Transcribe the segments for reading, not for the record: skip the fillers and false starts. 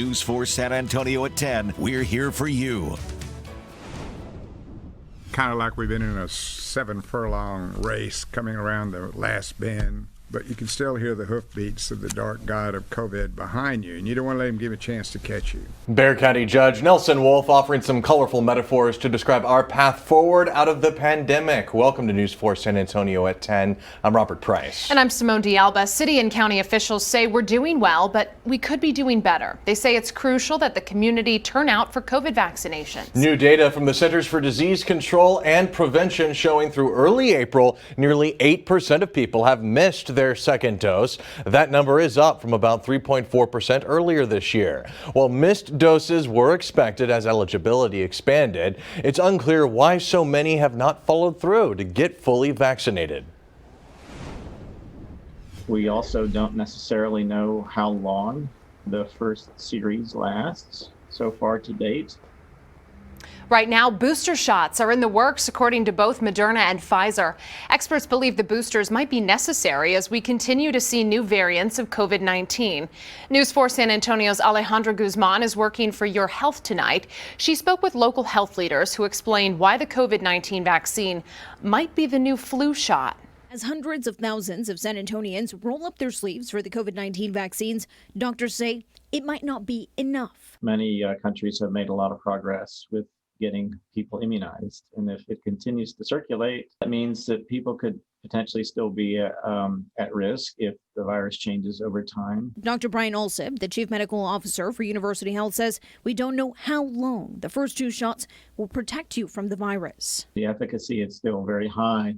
News 4 San Antonio at 10. We're here for you. Kind of like we've been in a 7-furlong race coming around the last bend, but you can still hear the hoofbeats of the dark god of COVID behind you, and you don't want to let him give a chance to catch you. Bexar County Judge Nelson Wolff offering some colorful metaphors to describe our path forward out of the pandemic. Welcome to News 4 San Antonio at 10. I'm Robert Price. And I'm Simone D'Alba. City and county officials say we're doing well, but we could be doing better. They say it's crucial that the community turn out for COVID vaccinations. New data from the Centers for Disease Control and Prevention showing through early April, nearly 8% of people have missed their second dose. That number is up from about 3.4% earlier this year. While missed doses were expected as eligibility expanded, it's unclear why so many have not followed through to get fully vaccinated. We also don't necessarily know how long the first series lasts so far to date. Right now, booster shots are in the works, according to both Moderna and Pfizer. Experts believe the boosters might be necessary as we continue to see new variants of COVID-19. News 4 San Antonio's Alejandra Guzman is working for Your Health tonight. She spoke with local health leaders who explained why the COVID-19 vaccine might be the new flu shot. As hundreds of thousands of San Antonians roll up their sleeves for the COVID-19 vaccines, doctors say it might not be enough. Many countries have made a lot of progress with getting people immunized. And if it continues to circulate, that means that people could potentially still be at risk if the virus changes over time. Dr. Brian Alsip, the chief medical officer for University Health, says we don't know how long the first 2 shots will protect you from the virus. The efficacy is still very high,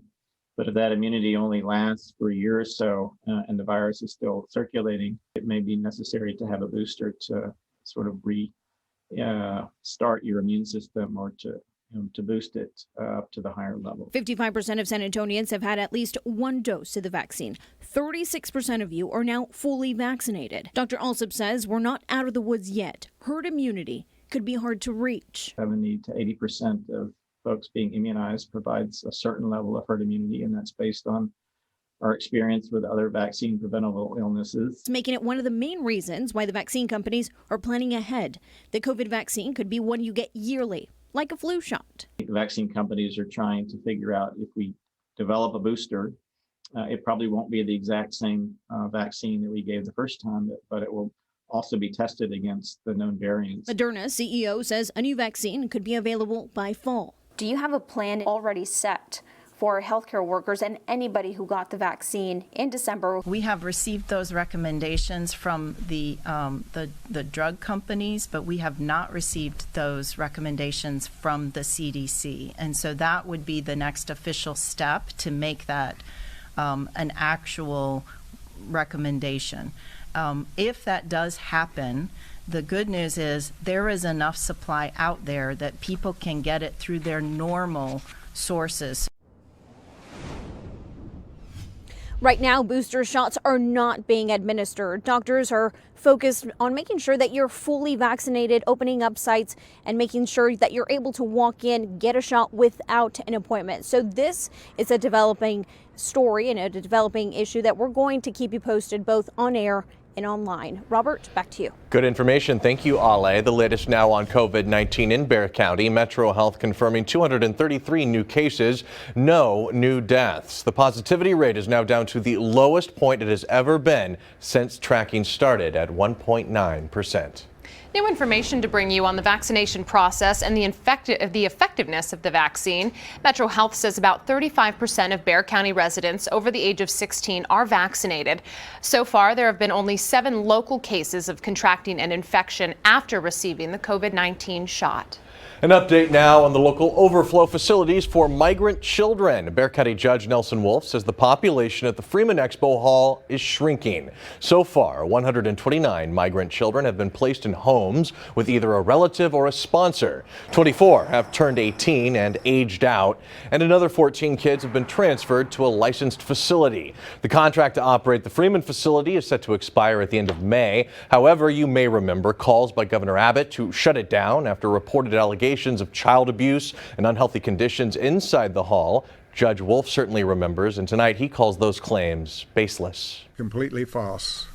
but if that immunity only lasts for a year or so and the virus is still circulating, it may be necessary to have a booster to sort of start your immune system or to boost it up to the higher level. 55% of San Antonians have had at least 1 dose of the vaccine. 36% of you are now fully vaccinated. Dr. Alsip says we're not out of the woods yet. Herd immunity could be hard to reach. 70 to 80% of folks being immunized provides a certain level of herd immunity, and that's based on our experience with other vaccine preventable illnesses. It's making it one of the main reasons why the vaccine companies are planning ahead. The COVID vaccine could be one you get yearly, like a flu shot. The vaccine companies are trying to figure out if we develop a booster, it probably won't be the exact same vaccine that we gave the first time, but it will also be tested against the known variants. Moderna CEO says a new vaccine could be available by fall. Do you have a plan already set for healthcare workers and anybody who got the vaccine in December? We have received those recommendations from the drug companies, but we have not received those recommendations from the CDC. And so that would be the next official step to make that an actual recommendation. If that does happen, the good news is there is enough supply out there that people can get it through their normal sources. Right now, booster shots are not being administered. Doctors are focused on making sure that you're fully vaccinated, opening up sites and making sure that you're able to walk in, get a shot without an appointment. So this is a developing story and a developing issue that we're going to keep you posted both on air and online. Robert, back to you. Good information. Thank you, Ale. The latest now on COVID-19 in Bexar County. Metro Health confirming 233 new cases, no new deaths. The positivity rate is now down to the lowest point it has ever been since tracking started at 1.9%. New information to bring you on the vaccination process and the effectiveness of the vaccine. Metro Health says about 35% of Bexar County residents over the age of 16 are vaccinated. So far, there have been only 7 local cases of contracting an infection after receiving the COVID-19 shot. An update now on the local overflow facilities for migrant children. Bexar County Judge Nelson Wolff says the population at the Freeman Expo Hall is shrinking. So far, 129 migrant children have been placed in homes with either a relative or a sponsor. 24 have turned 18 and aged out, and another 14 kids have been transferred to a licensed facility. The contract to operate the Freeman facility is set to expire at the end of May. However, you may remember calls by Governor Abbott to shut it down after reported allegations of child abuse and unhealthy conditions inside the hall. Judge Wolff certainly remembers, and tonight he calls those claims baseless. Completely false.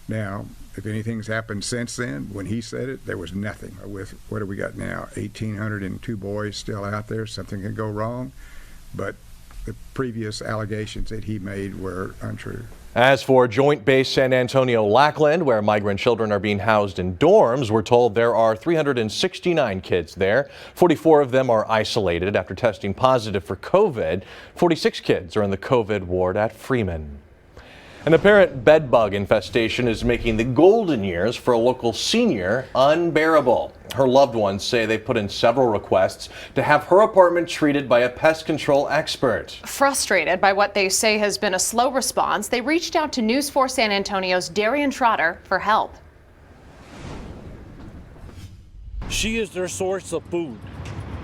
Now, If anything's happened since then, when he said it, there was nothing. With what do we got now? 1,802 boys still out there. Something can go wrong, but the previous allegations that he made were untrue. As for Joint Base San Antonio Lackland, where migrant children are being housed in dorms, we're told there are 369 kids there. 44 of them are isolated after testing positive for COVID. 46 kids are in the COVID ward at Freeman. An apparent bedbug infestation is making the golden years for a local senior unbearable. Her loved ones say they put in several requests to have her apartment treated by a pest control expert. Frustrated by what they say has been a slow response, they reached out to News 4 San Antonio's Darian Trotter for help. She is their source of food,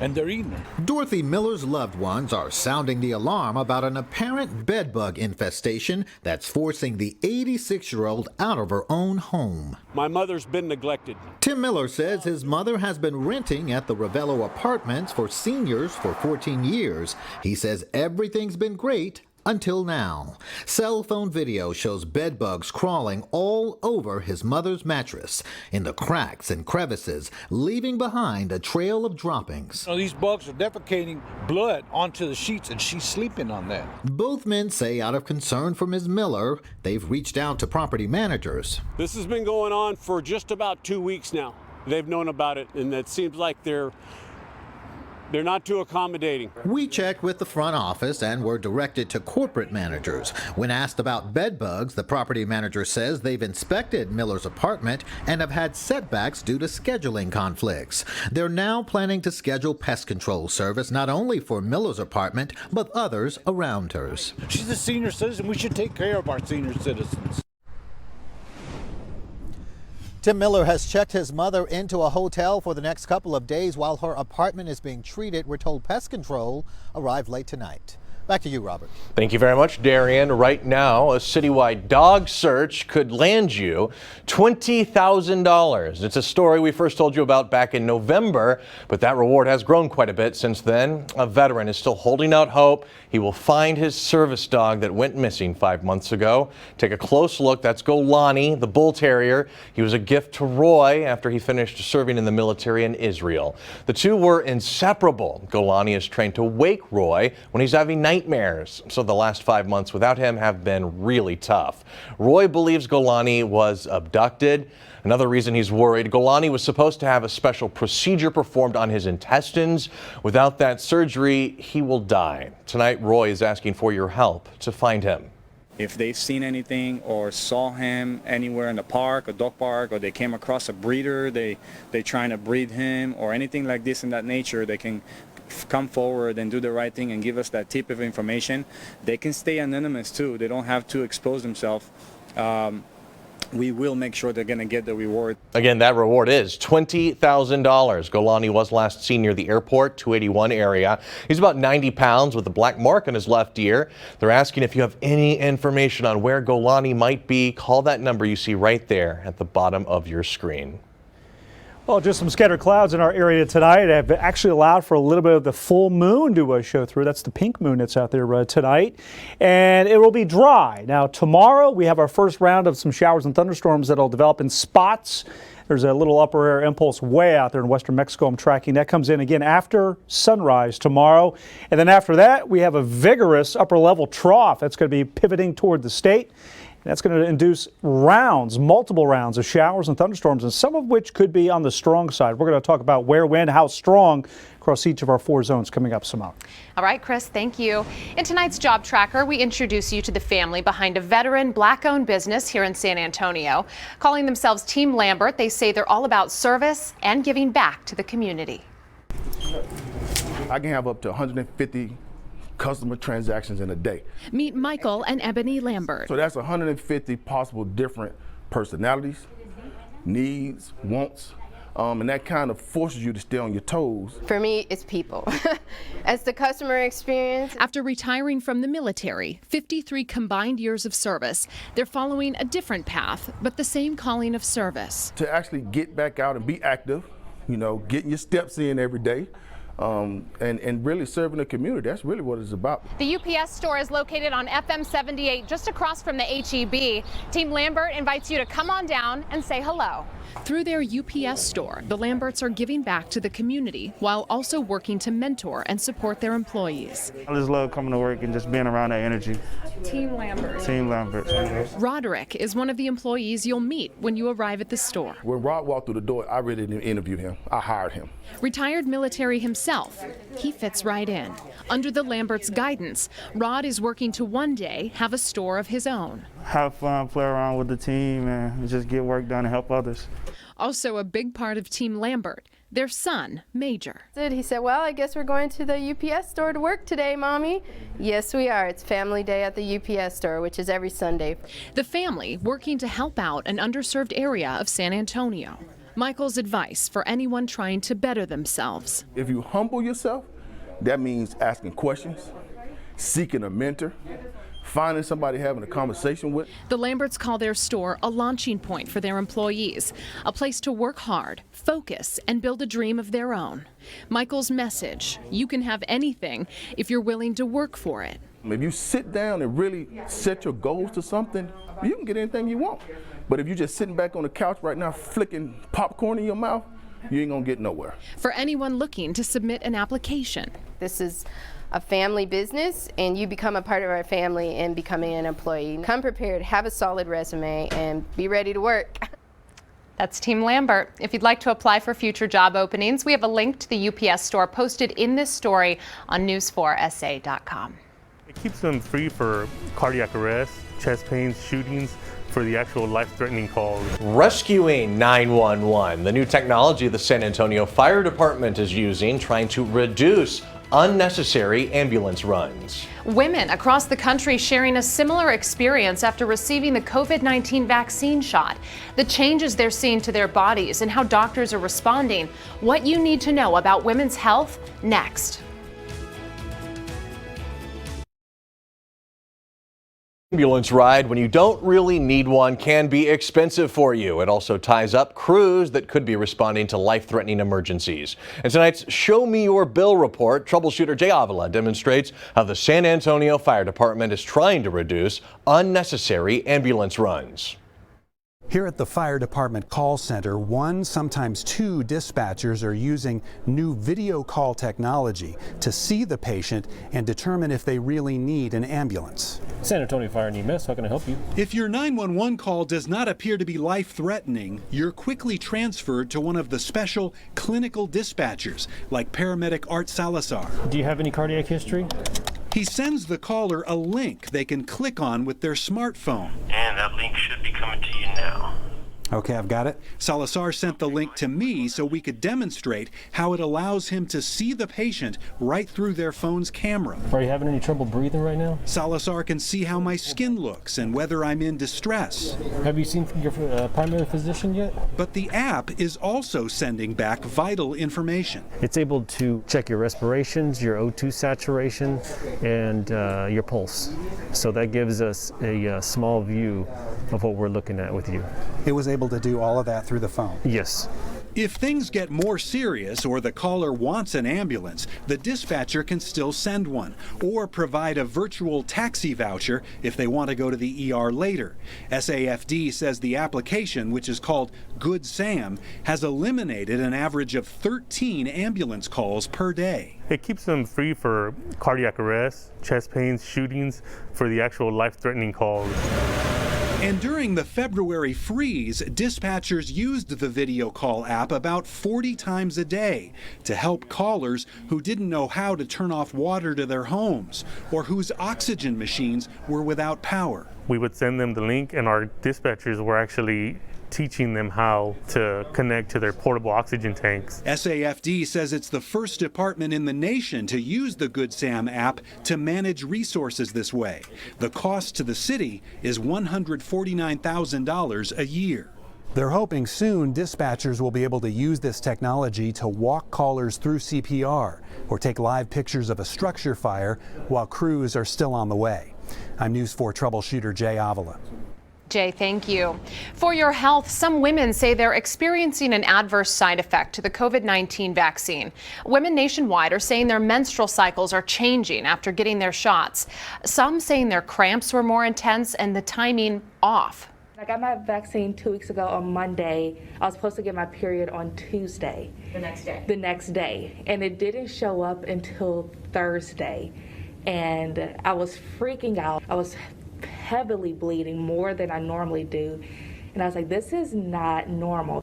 and they're eating her. Dorothy Miller's loved ones are sounding the alarm about an apparent bedbug infestation that's forcing the 86-year-old out of her own home. My mother's been neglected. Tim Miller says his mother has been renting at the Ravello Apartments for seniors for 14 years. He says everything's been great until now. Cell phone video shows bedbugs crawling all over his mother's mattress, in the cracks and crevices, leaving behind a trail of droppings. These bugs are defecating blood onto the sheets, and she's sleeping on that. Both men say out of concern for Ms. Miller, they've reached out to property managers. This has been going on for just about 2 weeks now. They've known about it, and it seems like they're not too accommodating. We checked with the front office and were directed to corporate managers. When asked about bed bugs, the property manager says they've inspected Miller's apartment and have had setbacks due to scheduling conflicts. They're now planning to schedule pest control service not only for Miller's apartment, but others around hers. She's a senior citizen. We should take care of our senior citizens. Tim Miller has checked his mother into a hotel for the next couple of days while her apartment is being treated. We're told pest control arrived late tonight. Back to you, Robert. Thank you very much, Darian. Right now, a citywide dog search could land you $20,000. It's a story we first told you about back in November, but that reward has grown quite a bit since then. A veteran is still holding out hope he will find his service dog that went missing 5 months ago. Take a close look. That's Golani, the bull terrier. He was a gift to Roy after he finished serving in the military in Israel. The two were inseparable. Golani is trained to wake Roy when he's having nightmares, so the last 5 months without him have been really tough. Roy believes Golani was abducted. Another reason he's worried, Golani was supposed to have a special procedure performed on his intestines. Without that surgery, he will die. Tonight, Roy is asking for your help to find him. If they've seen anything or saw him anywhere in the park, a dog park, or they came across a breeder, they trying to breed him or anything like this in that nature, they can come forward and do the right thing and give us that tip of information. They can stay anonymous too. They don't have to expose themselves. We will make sure they're going to get the reward. Again, that reward is $20,000. Golani was last seen near the airport, 281 area. He's about 90 pounds with a black mark on his left ear. They're asking if you have any information on where Golani might be. Call that number you see right there at the bottom of your screen. Well, just some scattered clouds in our area tonight have actually allowed for a little bit of the full moon to show through. That's the pink moon that's out there tonight. And it will be dry. Now, tomorrow we have our first round of some showers and thunderstorms that will develop in spots. There's a little upper air impulse way out there in western Mexico I'm tracking. That comes in again after sunrise tomorrow. And then after that, we have a vigorous upper level trough that's going to be pivoting toward the state. That's going to induce multiple rounds of showers and thunderstorms, and some of which could be on the strong side. We're going to talk about where, when, how strong across each of our 4 zones coming up, Simone. All right, Chris, thank you. In tonight's Job Tracker, we introduce you to the family behind a veteran Black-owned business here in San Antonio. Calling themselves Team Lambert, they say they're all about service and giving back to the community. I can have up to 150 customer transactions in a day. Meet Michael and Ebony Lambert. So that's 150 possible different personalities, needs, wants, and that kind of forces you to stay on your toes. For me, it's people. As the customer experience. After retiring from the military, 53 combined years of service, they're following a different path, but the same calling of service. To actually get back out and be active, getting your steps in every day, and really serving the community. That's really what it's about. The UPS store is located on FM 78, just across from the HEB. Team Lambert invites you to come on down and say hello. Through their UPS store, the Lamberts are giving back to the community while also working to mentor and support their employees. I just love coming to work and just being around that energy. Team Lambert. Team Lambert. Roderick is one of the employees you'll meet when you arrive at the store. When Rod walked through the door, I really didn't interview him. I hired him. Retired military himself, he fits right in. Under the Lamberts' guidance, Rod is working to one day have a store of his own. Have fun, play around with the team, and just get work done and help others. Also a big part of Team Lambert, their son, Major. He said, well, I guess we're going to the UPS store to work today, Mommy. Yes, we are. It's family day at the UPS store, which is every Sunday. The family working to help out an underserved area of San Antonio. Michael's advice for anyone trying to better themselves. If you humble yourself, that means asking questions, seeking a mentor, finding somebody having a conversation with. The Lamberts call their store a launching point for their employees, a place to work hard, focus, and build a dream of their own. Michael's message: you can have anything if you're willing to work for it. If you sit down and really set your goals to something, you can get anything you want. But if you're just sitting back on the couch right now flicking popcorn in your mouth, you ain't gonna get nowhere. For anyone looking to submit an application, this is a family business, and you become a part of our family in becoming an employee. Come prepared, have a solid resume, and be ready to work. That's Team Lambert. If you'd like to apply for future job openings, we have a link to the UPS store posted in this story on news4sa.com. It keeps them free for cardiac arrest, chest pains, shootings, for the actual life-threatening calls. Rescuing 911, the new technology the San Antonio Fire Department is using, trying to reduce unnecessary ambulance runs. Women across the country sharing a similar experience after receiving the COVID-19 vaccine shot. The changes they're seeing to their bodies and how doctors are responding. What you need to know about women's health next. Ambulance ride when you don't really need one can be expensive for you. It also ties up crews that could be responding to life-threatening emergencies. In tonight's Show Me Your Bill report, troubleshooter Jay Avila demonstrates how the San Antonio Fire Department is trying to reduce unnecessary ambulance runs. Here at the Fire Department call center, one, sometimes two dispatchers are using new video call technology to see the patient and determine if they really need an ambulance. San Antonio Fire and EMS, how can I help you? If your 911 call does not appear to be life-threatening, you're quickly transferred to one of the special clinical dispatchers, like paramedic Art Salazar. Do you have any cardiac history? He sends the caller a link they can click on with their smartphone. And that link should be coming to you now. Okay, I've got it. Salazar sent the link to me so we could demonstrate how it allows him to see the patient right through their phone's camera. Are you having any trouble breathing right now? Salazar can see how my skin looks and whether I'm in distress. Have you seen your primary physician yet? But the app is also sending back vital information. It's able to check your respirations, your O2 saturation, and your pulse. So that gives us a small view of what we're looking at with you. It was able to do all of that through the phone? Yes. If things get more serious or the caller wants an ambulance, the dispatcher can still send one or provide a virtual taxi voucher if they want to go to the ER later. SAFD says the application, which is called Good Sam, has eliminated an average of 13 ambulance calls per day. It keeps them free for cardiac arrest, chest pains, shootings, for the actual life-threatening calls. And during the February freeze, dispatchers used the video call app about 40 times a day to help callers who didn't know how to turn off water to their homes or whose oxygen machines were without power. We would send them the link, and our dispatchers were actually teaching them how to connect to their portable oxygen tanks. SAFD says it's the first department in the nation to use the Good Sam app to manage resources this way. The cost to the city is $149,000 a year. They're hoping soon dispatchers will be able to use this technology to walk callers through CPR or take live pictures of a structure fire while crews are still on the way. I'm News 4 troubleshooter Jay Avila. Jay, thank you. For your health, some women say they're experiencing an adverse side effect to the COVID-19 vaccine. Women nationwide are saying their menstrual cycles are changing after getting their shots. Some saying their cramps were more intense and the timing off. I got my vaccine 2 weeks ago on Monday. I was supposed to get my period on Tuesday. The next day? The next day. And it didn't show up until Thursday. And I was freaking out. I was heavily bleeding, more than I normally do. And I was like, this is not normal.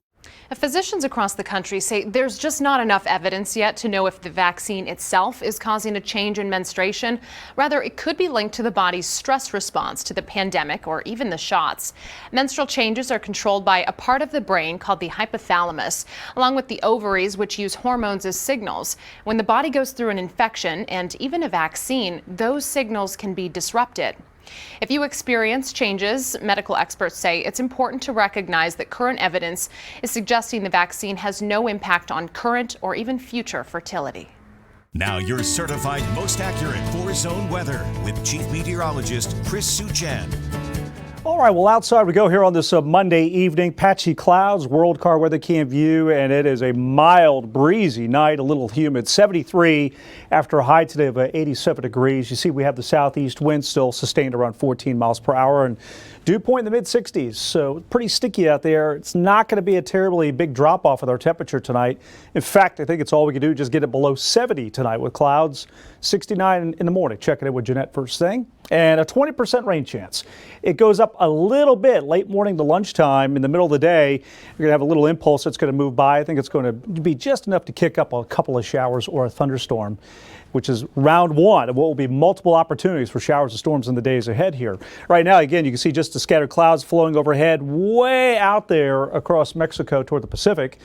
Physicians across the country say there's just not enough evidence yet to know if the vaccine itself is causing a change in menstruation. Rather, it could be linked to the body's stress response to the pandemic or even the shots. Menstrual changes are controlled by a part of the brain called the hypothalamus, along with the ovaries, which use hormones as signals. When the body goes through an infection and even a vaccine, those signals can be disrupted. If you experience changes, medical experts say it's important to recognize that current evidence is suggesting the vaccine has no impact on current or even future fertility. Now your certified most accurate 4-zone weather with Chief Meteorologist Chris Suchan. All right, well, outside we go here on this Monday evening. Patchy clouds, world car weather cam view, and it is a mild, breezy night, a little humid. 73 after a high today of 87 degrees. You see we have the southeast wind still sustained around 14 miles per hour and dew point in the mid-60s. So pretty sticky out there. It's not going to be a terribly big drop off with our temperature tonight. In fact, I think it's all we can do, just get it below 70 tonight with clouds. 69 in the morning. Checking in with Jeanette first thing. And a 20% rain chance. It goes up a little bit late morning to lunchtime. In the middle of the day, you're going to have a little impulse that's going to move by. I think it's going to be just enough to kick up a couple of showers or a thunderstorm, which is round one of what will be multiple opportunities for showers and storms in the days ahead here. Right now, again, you can see just the scattered clouds flowing overhead way out there across Mexico toward the Pacific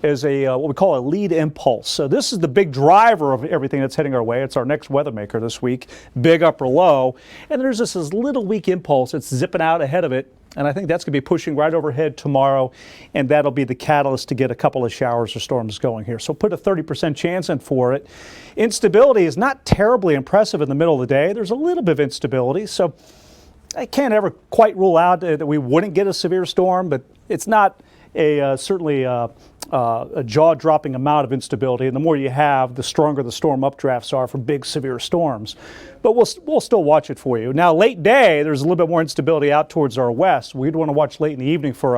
is what we call a lead impulse. So this is the big driver of everything that's heading our way. It's our next weather maker this week, big upper low. And there's this little weak impulse that's zipping out ahead of it. And I think that's going to be pushing right overhead tomorrow. And that'll be the catalyst to get a couple of showers or storms going here. So put a 30% chance in for it. Instability is not terribly impressive in the middle of the day. There's a little bit of instability. So I can't ever quite rule out that we wouldn't get a severe storm, but it's not certainly a jaw-dropping amount of instability, and the more you have, the stronger the storm updrafts are for big, severe storms. But we'll still watch it for you. Now, late day, there's a little bit more instability out towards our west. We'd want to watch late in the evening for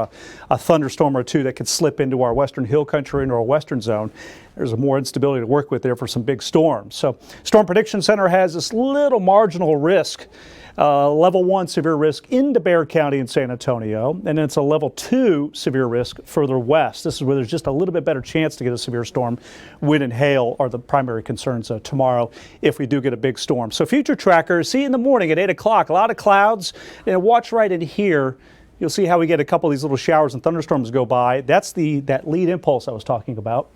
a thunderstorm or two that could slip into our western hill country and our western zone. There's more instability to work with there for some big storms. So, Storm Prediction Center has this little marginal risk. Level 1 severe risk into Bexar County and San Antonio, and then it's a level 2 severe risk further west. This is where there's just a little bit better chance to get a severe storm. Wind and hail are the primary concerns tomorrow if we do get a big storm. So future trackers, see in the morning at 8 o'clock, a lot of clouds, and watch right in here. You'll see how we get a couple of these little showers and thunderstorms go by. That's that lead impulse I was talking about.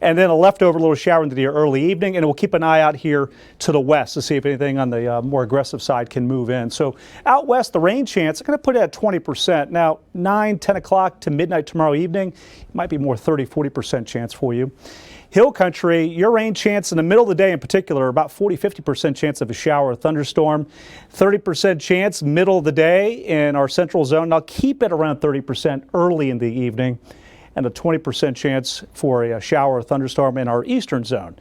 And then a leftover little shower into the early evening, and we'll keep an eye out here to the west to see if anything on the more aggressive side can move in. So out west, the rain chance, I'm going to put it at 20%. Now, 9, 10 o'clock to midnight tomorrow evening, it might be more 30, 40% chance for you. Hill country, your rain chance in the middle of the day in particular, about 40, 50% chance of a shower or thunderstorm. 30% chance middle of the day in our central zone. Now keep it around 30% early in the evening, and a 20% chance for a shower or thunderstorm in our eastern zone.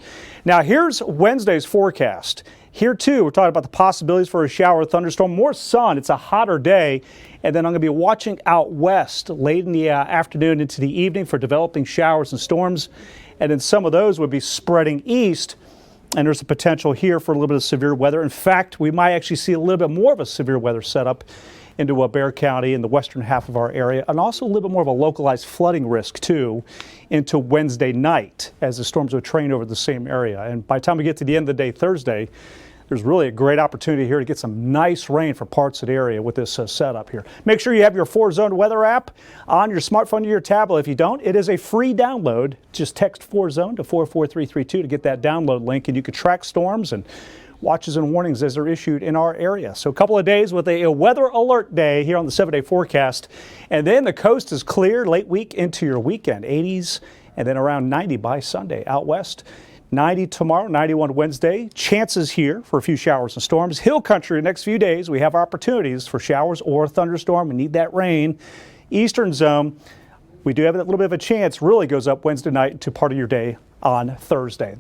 Now here's Wednesday's forecast. Here too, we're talking about the possibilities for a shower or thunderstorm. More sun, it's a hotter day. And then I'm going to be watching out west late in the afternoon into the evening for developing showers and storms. And then some of those would be spreading east. And there's a potential here for a little bit of severe weather. In fact, we might actually see a little bit more of a severe weather setup into Bexar County in the western half of our area, and also a little bit more of a localized flooding risk too into Wednesday night as the storms would train over the same area. And by the time we get to the end of the day Thursday, there's really a great opportunity here to get some nice rain for parts of the area with this setup here. Make sure you have your 4-Zone weather app on your smartphone or your tablet. If you don't, it is a free download. Just text 4-Zone to 44332 to get that download link, and you can track storms and watches and warnings as they're issued in our area. So a couple of days with a weather alert day here on the 7-day forecast. And then the coast is clear late week into your weekend, 80s and then around 90 by Sunday. Out west, 90 tomorrow, 91 Wednesday. Chances here for a few showers and storms. Hill country the next few days, we have opportunities for showers or thunderstorm. We need that rain. Eastern zone, we do have a little bit of a chance. Really goes up Wednesday night to part of your day on Thursday.